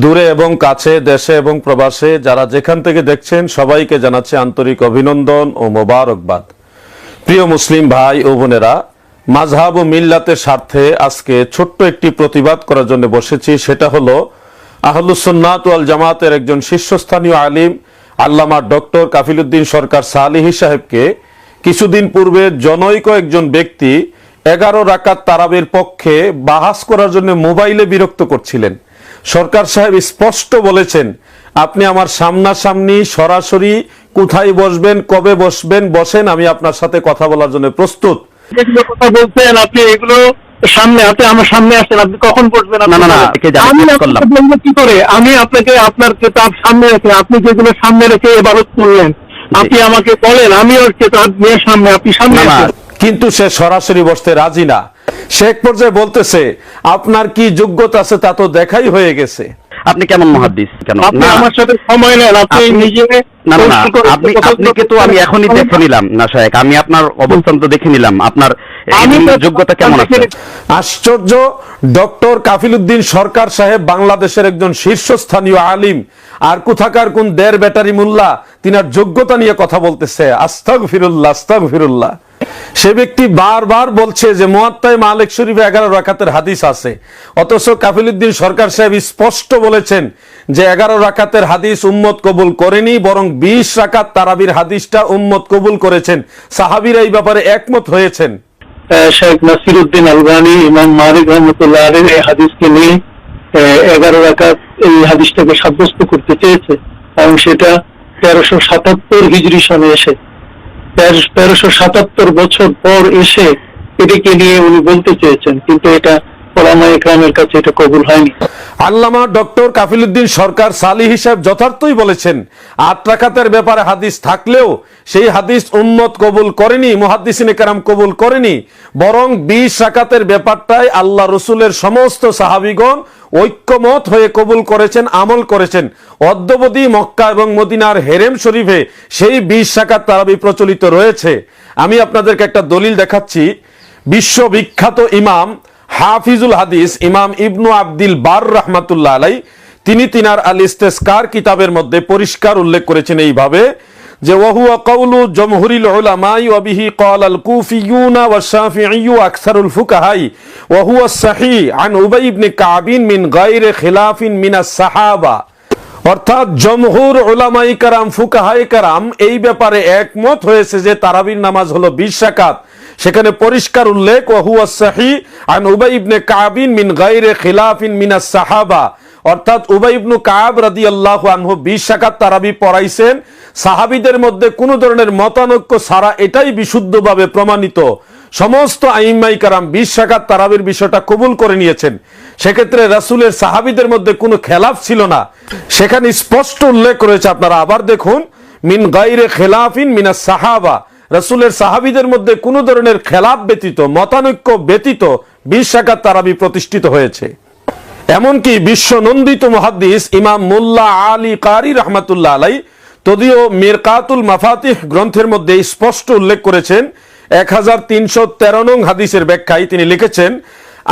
দূরে এবং কাছে, দেশে এবং প্রবাসে যারা যেখান থেকে দেখছেন সবাইকে জানাচ্ছি আন্তরিক অভিনন্দন ও মোবারকবাদ। প্রিয় মুসলিম ভাই ও বোনেরা, মাযহাব ও মিল্লাতের স্বার্থে আজকে ছোট্ট একটি প্রতিবাদ করার জন্য বসেছি। সেটা হলো আহলুস সুন্নাত ওয়াল জামাতের একজন শীর্ষস্থানীয় আলিম আল্লামা ডক্টর কাফিলউদ্দিন সরকার সালিহি সাহেবকে কিছুদিন পূর্বে জনৈক একজন ব্যক্তি 11 রাকাত তারাবির পক্ষে বাহাস করার জন্য মোবাইলে বিরক্ত করছিলেন। সরকার সাহেব স্পষ্ট বলেছেন, আপনি আমার সামনাসামনি সরাসরি কোথায় বসবেন, কবে বসবেন, বসেন, আমি আপনার সাথে কথা বলার জন্য প্রস্তুত। যেগুলো কথা বলছেন আপনি, এগুলো সামনে আছে, আমার সামনে আসেন, আপনি কখন বসবেন? না, আমি আপনাকে বলবো কি করে? আমি আপনাকে আপনার কিতাব সামনে রেখে, আপনি যেগুলো সামনে রেখে ইবাদত করলেন, আপনি আমাকে বলেন, আমি ওর কিতাব নিয়ে সামনে, আপনি সামনে আসেন। কিন্তু সে সরাসরি বসতে রাজি না। সে এক পর্যায়ে বলতেছে, আপনার কি যোগ্যতা আছে তা তো দেখাই হয়ে গেছে। আপনি কেমন মুহাদ্দিস? কেন আপনি আমার সাথে সময় নেন, আপনি নিজে আপনাকে তো আমি এখনই দেখে নিলাম না শায়েখ, আমি আপনার অবস্থান তো দেখে নিলাম, আপনার যোগ্যতা কেমন আছে। আশ্চর্য! ডক্টর কাফিলউদ্দিন সরকার সাহেব বাংলাদেশের একজন শীর্ষস্থানীয় আলিম, আর কোথাকার কোন দেড় ব্যাটারি মোল্লা তিনার যোগ্যতা নিয়ে কথা বলতেছে। আস্তাগফিরুল্লাহ, আস্তাগফিরুল্লাহ। সে ব্যক্তি বারবার বলছে যে মুয়াত্তায়ে মালিক শরীফে 11 রাকাতের হাদিস আছে, অথচ কাফিলউদ্দিন সরকার সাহেব স্পষ্ট বলেছেন যে 11 রাকাতের হাদিস উম্মত কবুল করেনি, বরং 20 রাকাত তারাবির হাদিসটা উম্মত কবুল করেছেন। সাহাবীরা এই ব্যাপারে একমত হয়েছেন। শেখ নাসিরউদ্দিন আলবানী ইমাম মালিক রহমতুল্লাহ আলাইহির এই হাদিসকে নিয়ে 11 রাকাত এই হাদিসটাকে সাব্যস্ত করতে চেয়েছে, এবং সেটা 1377 হিজরি সনে এসে 1377 বছর পর এসে এটাকে নিয়ে উনি বলতে চেয়েছেন, কিন্তু এটা ওলামায়ে ইকরামের কাছে এটা কবুল হয়নি। আল্লামা ডক্টর কাফিলউদ্দিন সরকার সালিহি সাহেব যথার্থই বলেছেন, 8 রাকাতের ব্যাপারে হাদিস থাকলেও সেই হাদিস উম্মত কবুল করেনি, মুহাদ্দিসিনে কেরাম কবুল করেনি, বরং 20 রাকাতের ব্যাপারটাই আল্লাহ রসুলের সমস্ত সাহাবীগণ ঐক্যমত হয়ে কবুল করেছেন, আমল করেছেন। অদ্যাবধি মক্কা এবং মদিনার হেরেম শরীফে সেই 20 রাকাত তারাবি প্রচলিত রয়েছে। আমি আপনাদেরকে একটা দলিল দেখাচ্ছি। বিশ্ববিখ্যাত ইমাম হাফিজুল হাদিস ইমাম ইবনু আব্দিল বার রাহমাতুল্লাহ আলাইহি তিনি তিনার আল ইস্তিসকার কিতাবের মধ্যে পরিষ্কার উল্লেখ করেছেন এইভাবে যে ওয়াহুয়া কাউলু জমহুরিল উলামাই ওয়া বিহি ক্বালাল কুফিয়ুনা ওয়া শাফিঈয়্যু আকসারুল ফুকাহাই ওয়া হুয়া সহিহ আন উবাই ইবনে কাবিন মিন গায়রি খিলাফিন মিনাস সাহাবা। অর্থাৎ জমহুর উলামায়ে কেরাম, ফুকাহায়ে কেরাম এই ব্যাপারে একমত হয়েছে যে তারাবির নামাজ হলো 20 রাকাত। সেখানে পরিষ্কার উল্লেখ ওয়া হুয়া সহিহ আন উবাই ইবনে কাবিন মিন গায়রি খিলাফিন মিনাস সাহাবা, অর্থাৎ উবাই ইবনে কাব রাদিয়াল্লাহু আনহু 20 রাকাত তারাবি পড়াইছেন। সাহাবীদের মধ্যে কোনো ধরনের মতানৈক্য ছাড়া এটাই বিশুদ্ধভাবে প্রমাণিত। সমস্ত আইম্মায়ে কেরাম 20 রাকাত তারাবির বিষয়টা কবুল করে নিয়েছেন। সেক্ষেত্রে রাসূলের সাহাবীদের মধ্যে কোনো খেলাফ ছিল না। সেখানে স্পষ্ট উল্লেখ রয়েছে, আপনারা আবার দেখুন, মিন গায়রি খিলাফিন মিনাস সাহাবা, রাসূলের সাহাবীদের মধ্যে কোনো ধরনের খেলাফ ব্যতীত, মতানৈক্য ব্যতীত 20 রাকাত তারাবি প্রতিষ্ঠিত হয়েছে। এমনকি বিশ্বনন্দিত মুহাদ্দিস ইমাম মোল্লা আলী কারি রহমাতুল্লাহ আলাইহি তদীয় মিরকাতুল মাফাতিহ গ্রন্থের মধ্যে স্পষ্ট উল্লেখ করেছেন। 1313 নং হাদিসের ব্যাখ্যায় তিনি লিখেছেন,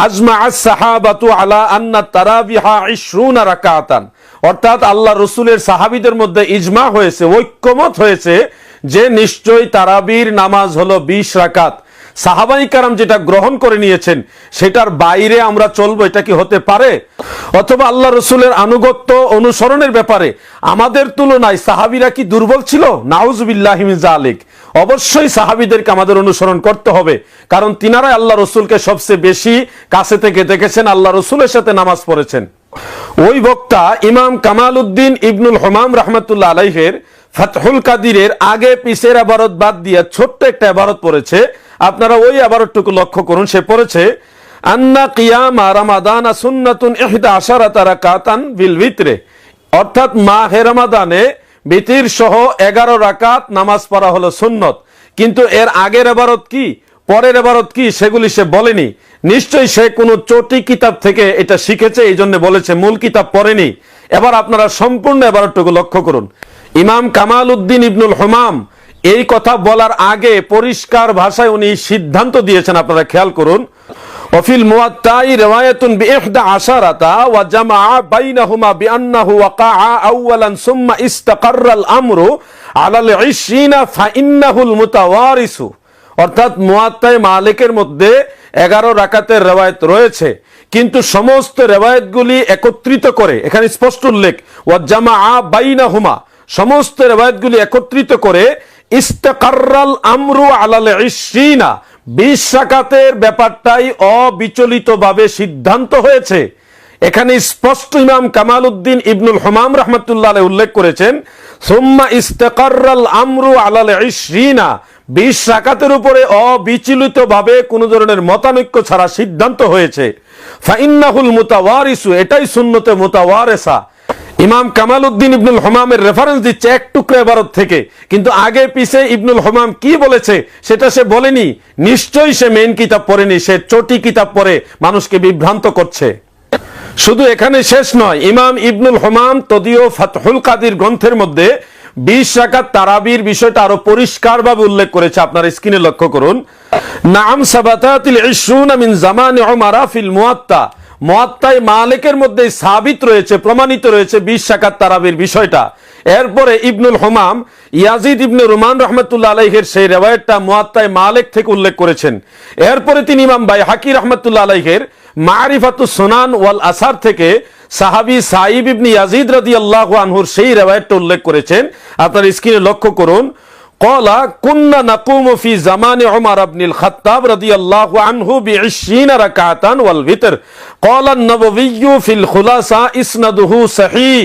আজমাআস সাহাবাতু আলা আন্না তারাবিহা 20 রাকাতান, অর্থাৎ আল্লাহ রসুলের সাহাবীদের মধ্যে ইজমা হয়েছে, ঐক্যমত হয়েছে যে নিশ্চয়ই তারাবির নামাজ হলো 20 রাকাত। সাহাবায়ে কেরাম যেটা গ্রহণ করে নিয়েছেন সেটার বাইরে আমরা চলবো, এটা কি হতে পারে? অথবা আল্লাহ রসুলের আনুগত্য অনুসরণের ব্যাপারে আমাদের তুলনায় সাহাবীরা কি দুর্বল ছিল? নাউজুবিল্লাহি মিন যালিক। অবশ্যই সাহাবীদেরকে আমাদের অনুসরণ করতে হবে, কারণ তিনারাই আল্লাহ রসুলকে সবচেয়ে বেশি কাছে থেকে দেখেছেন, আল্লাহ রসুলের সাথে নামাজ পড়েছেন। ওই বক্তা ইমাম কামাল উদ্দিন ইবনুল হুমাম রাহমাতুল্লাহ আলাইহির ফাতহুল কাদিরের আগে পিছের ইবারত বাদ দিয়ে ছোট্ট একটা ইবারত পড়েছে। আপনারা ওই ইবারতটুকু লক্ষ্য করুন। সে পড়েছে, আন্না কিয়ামা রমাদান সুন্নাতুন 11 রাকাতান বিল বিত্রে, অর্থাৎ মাহে রমাদানে বিতির সহ 11 রাকাত নামাজ পড়া হলো সুন্নত। কিন্তু এর আগের ইবারত কি, পরের ইবারত কি, সেগুলি সে বলেনি। নিশ্চয়ই সে কোনো চটি কিতাব থেকে এটা শিখেছে, এই জন্য বলেছে, মূল কিতাব পড়েনি। এবার আপনারা সম্পূর্ণ ইবারতটুকু লক্ষ্য করুন। ইমাম কামাল উদ্দিন ইবনুল হুমাম এই কথা বলার আগে পরিষ্কার ভাষায় উনি সিদ্ধান্ত দিয়েছেন, আপনারা খেয়াল করুন। وفي الموطأ رواية بإحدى عشرة وجمع بينهما بأنه وقع أولا ثم استقر الأمر على العشرين فإنه المتوارث। অর্থাৎ মুয়াত্তায়ে মালিকের মধ্যে 11 রাকাতের রিওয়ায়াত রয়েছে, কিন্তু সমস্ত রিওয়ায়াতগুলি একত্রিত করে, এখানে স্পষ্ট উল্লেখ ওয়াজামা বাইনাহুমা, সমস্ত রিওয়ায়াতগুলি একত্রিত করে ইস্তাকাররাল আমরু আলাল 20, 20 রাকাতের ব্যাপারটাই অবিচলিতভাবে সিদ্ধান্ত হয়েছে। এখানে স্পষ্ট ইমাম কামালউদ্দিন ইবনুল হুমাম রাহমাতুল্লাহ আলাইহি উল্লেখ করেছেন সুম্মা ইস্তাকাররাল আমরু আলাল 20, 20 রাকাতের উপরে অবিচলিতভাবে কোন ধরনের মতানৈক্য ছাড়া সিদ্ধান্ত হয়েছে। ফাইন্নাহুল মুতাওয়ারিসু, এটাই সুন্নতে মুতাওয়ারেসা। ইমাম কামালউদ্দিন ইবনুল হুমামের রেফারেন্স দিচ্ছে এক টুকরা ইবারত থেকে, কিন্তু আগে পিছে ইবনুল হুমাম কি বলেছে সেটা সে বলেনি। নিশ্চয়ই সে মেইন কিতাব পড়েনি, সে চটি কিতাব পড়ে মানুষকে বিভ্রান্ত করছে। শুধু এখানে শেষ নয়, ইমাম ইবনুল হুমাম তদীয় ফাতহুল কাদির গ্রন্থের মধ্যে 20 রাকাত তারাবির বিষয়টা আরো পরিষ্কারভাবে উল্লেখ করেছে। আপনারা স্ক্রিনে লক্ষ্য করুন, নাম সাবাতাতিল 20 মিন জামানি উমারা ফিল মুয়াত্তা, মুয়াত্তায়ে মালিকের মধ্যে সাবিত রয়েছে, প্রমাণিত রয়েছে 20 রাকাত তারাবির বিষয়টা। এরপরে ইবনুল হুমাম ইয়াজিদ ইবনে রুমান রাহমাতুল্লাহ আলাইহির সেই রিওয়ায়াতটা মুয়াত্তায়ে মালিক থেকে উল্লেখ করেছেন। এরপরে তিনি ইমাম বাইহাকি রাহমাতুল্লাহ আলাইহির মারিফাতুস সুনান ওয়াল আসার থেকে সাহাবী সাইব ইবনে ইয়াজিদ রাদিয়াল্লাহু আনহুর সেই রিওয়ায়াতটা উল্লেখ করেছেন। আপনারা স্ক্রিনে লক্ষ্য করুন, ক্বালা কুন্না নাকুমু ফি জামানি উমর ইবনুল খাত্তাব রাদিয়াল্লাহু আনহু বি20 রাকাতান ওয়াল ভিতর, ক্বালা আন-নবওয়্যু ফিল খুলাসা ইসনাদুহু সহিহ।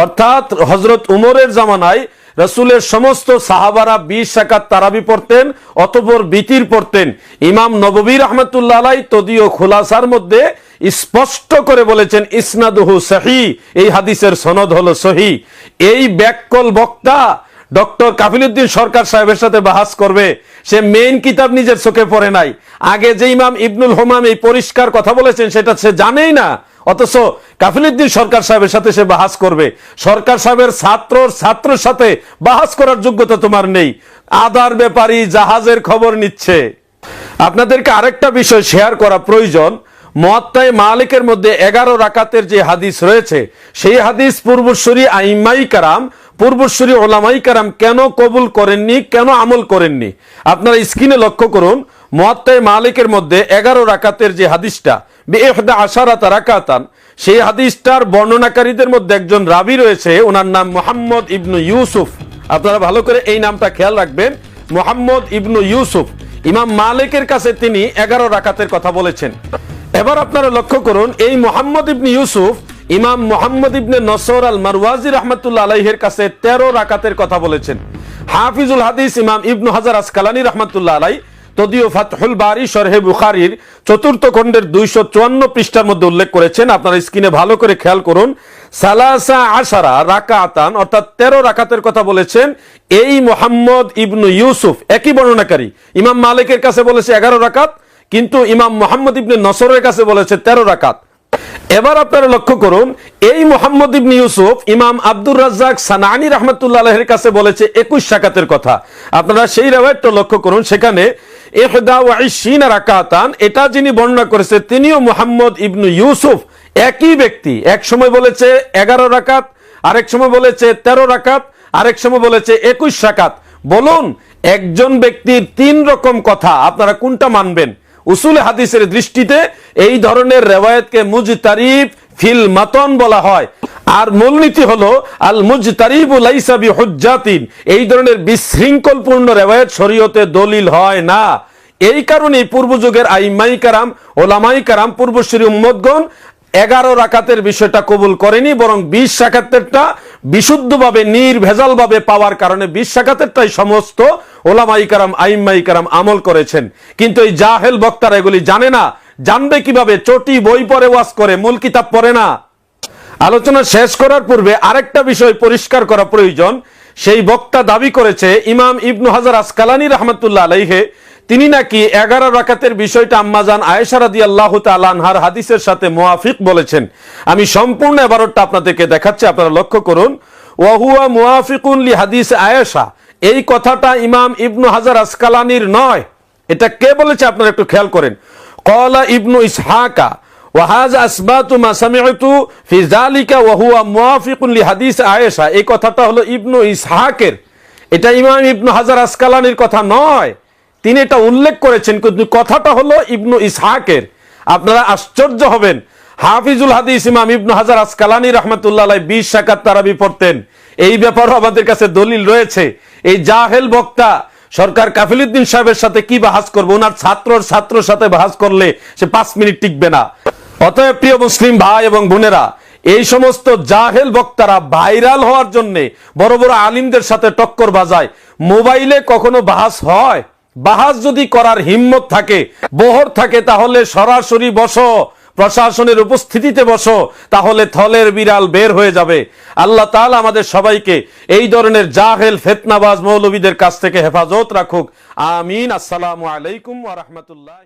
অর্থাৎ হযরত উমরের জামানায় রাসূলের সমস্ত সাহাবারা 20 রাকাত তারাবি পড়তেন, অতঃপর বিতির পড়তেন। ইমাম নববী রাহমাতুল্লাহ আলাইহি তদীয় খুলাসার মধ্যে স্পষ্ট করে বলেছেন ইসনাদুহু সহিহ, এই হাদিসের সনদ হলো সহিহ। এই ব্যাককল বক্তা ডক্টর কাফিলউদ্দিন সরকার সাহেবের সাথে বাহাস করবে, সে মেইন কিতাব নিজের চোখে পড়ে নাই। আগে যে ইমাম ইবনুল হুমাম এই পরিষ্কার কথা বলেছেন সেটা সে জানেই না, অথচ কাফিলউদ্দিন সরকার সাহেবের সাথে সে বাহাস করবে। সরকার সাহেবের ছাত্রের সাথে বাহাস করার যোগ্যতা তোমার নেই। আদার ব্যাপারী জাহাজের খবর নিচ্ছে। আপনাদেরকে আরেকটা বিষয় শেয়ার করা প্রয়োজন। মুয়াত্তায়ে মালিকের মধ্যে 11 রাকাতের যে হাদিস রয়েছে, সেই হাদিস পূর্বসূরি আইম্মাই কারাম, পূর্বসূরি ওলামাই কারাম কেন কবুল করেননি, কেন আমল করেননি? আপনারা স্ক্রিনে লক্ষ্য করুন, মুয়াত্তায়ে মালিকের মধ্যে 11 রাকাতের যে হাদিসটা বিইহদা আশারাতা রাকাতান, সেই হাদিসটার বর্ণনাকারীদের মধ্যে একজন রাবী রয়েছে, ওনার নাম মুহাম্মদ ইবনু ইউসুফ। আপনারা ভালো করে এই নামটা খেয়াল রাখবেন, মুহাম্মদ ইবনু ইউসুফ। ইমাম মালিকের কাছে তিনি 11 রাকাতের কথা বলেছেন। এবার আপনারা লক্ষ্য করুন, এই মুহাম্মদ ইবনে ইউসুফ ইমাম মুহাম্মদ ইবনে নসর আল মারওয়াজি রাহমাতুল্লাহ আলাইহির কাছে 13 রাকাতের কথা বলেছেন। হাফিজুল হাদিস ইমাম ইবনু হাজার আসকালানি রাহমাতুল্লাহ আলাইহি তদীয় ফাতহুল বারি শরহে বুখারীর 4th খণ্ডের 254 পৃষ্ঠার মধ্যে উল্লেখ করেছেন। আপনারা স্ক্রিনে ভালো করে খেয়াল করুন, সালাসা আশারা রাকাতান, অর্থাৎ 13 রাকাতের কথা বলেছেন এই মুহাম্মদ ইবনু ইউসুফ। একই বর্ণনাকারী ইমাম মালিকের কাছে বলেছে 11 রাকাত, কিন্তু ইমাম মুহাম্মদ ইবনে নসরের কাছে বলেছে 13 রাকাত। এবার আপনারা লক্ষ্য করুন, এই মুহাম্মদ ইবনে ইউসুফ ইমাম আব্দুর রাজ্জাক সানানি রাহমাতুল্লাহ আলাইহির কাছে বলেছে 21 রাকাতের কথা। আপনারা সেই রিওয়ায়াতটা লক্ষ্য করুন, সেখানে 21 রাকাতান, এটা যিনি বর্ণনা করেছে তিনিও মুহাম্মদ ইবনে ইউসুফ। একই ব্যক্তি এক সময় বলেছে 11 রাকাত, আরেক সময় বলেছে 13 রাকাত, আরেক সময় বলেছে 21 রাকাত। বলুন, একজন ব্যক্তির 3 রকম কথা, আপনারা কোনটা মানবেন? উসুল হাদিসের দৃষ্টিতে এই ধরনের রিওয়ায়াতকে মুজতারিব ফিল মাতন বলা হয়। আর মূলনীতি হলো আল মুজতারিবু লাইসা বিহুজ্জাতিন, এই ধরনের বিশৃঙ্খলপূর্ণ রিওয়ায়াত শরীয়তে দলিল হয় না। এই কারণেই পূর্ব যুগের আইম্মাই কারাম, ওলামাই কারাম, পূর্বসূরি উম্মতগণ 11 রাকাতের বিষয়টা কবুল করেনি, বরং 20 রাকাতেরটা বিশুদ্ধভাবে নির্ভেজালভাবে পাওয়ার কারণে 20 রাকাতেরটাই সমস্ত ওলামাই কারাম, আইম্মাই কারাম আমল করেছেন। কিন্তু এই জাহেল বক্তারা এগুলি জানে না। জানবে কিভাবে? চটি বই পড়ে ওয়াজ করে, মূল কিতাব পড়ে না। আলোচনা শেষ করার পূর্বে আরেকটা বিষয় পরিষ্কার করা প্রয়োজন। সেই বক্তা দাবি করেছে ইমাম ইবনু হাজার আসকালানি রাহমাতুল্লাহ আলাইহি তিনি নাকি 11 রাকাতের বিষয়টা আম্মাজান আয়েশা রাদিয়াল্লাহু তাআলা আনহার হাদিসের সাথে মুওয়াফিক বলেছেন। আমি সম্পূর্ণ এবারটা আপনাদেরকে দেখাচ্ছি, আপনারা লক্ষ্য করুন। ওয়া হুয়া মুওয়াফিকুন লি হাদিস আয়েশা, এই কথাটা ইমাম ইবনু হাজার আসকালানির নয়। এটা কে বলেছে? আপনারা একটু খেয়াল করেন। قال ابن إسحاق وهذا أثبات ما سمعت في ذلك وهو موافق لحديث عائشة। এই কথাটা হলো ইবনু ইসহাকের, এটা ইমাম ইবনু হাজার আসকালানির কথা নয়, তিনি এটা উল্লেখ করেছেন, কিন্তু কথাটা হলো ইবনু ইসহাকের। আপনারা আশ্চর্য হবেন, হাফিজুল হাদিস ইমাম ইবনু হাজার আসকালানি রাহমাতুল্লাহ আলাইহি 20 রাকাত তারাবি পড়তেন। এই ব্যাপারেও আমাদের কাছে দলিল রয়েছে। এই জাহেল বক্তা সরকার কাফিলুদ্দিন সাহেবের সাথে কি বাহাস করবে? ওনার ছাত্রর সাথে বাহাস করলে সে 5 মিনিট টিকবে না। অতএব প্রিয় মুসলিম ভাই এবং বোনেরা, এই সমস্ত জাহেল বক্তারা ভাইরাল হওয়ার জন্য বড় বড় আলিমদের সাথে টক্কর বাজায়। মোবাইলে কখনো বাহাস হয়? বাহাস যদি করার হিম্মত থাকে, বহর থাকে, তাহলে সরাসরি বসো, প্রশাসনের উপস্থিতিতে বসো, তাহলে থলের বিড়াল বের হয়ে যাবে। আল্লাহ তাআলা আমাদের সবাইকে এই ধরনের জাহেল ফিতনাবাজ মৌলবীদের কাছ থেকে হেফাজত রাখুক। আমিন। আসসালামু আলাইকুম ওয়া রাহমাতুল্লাহ।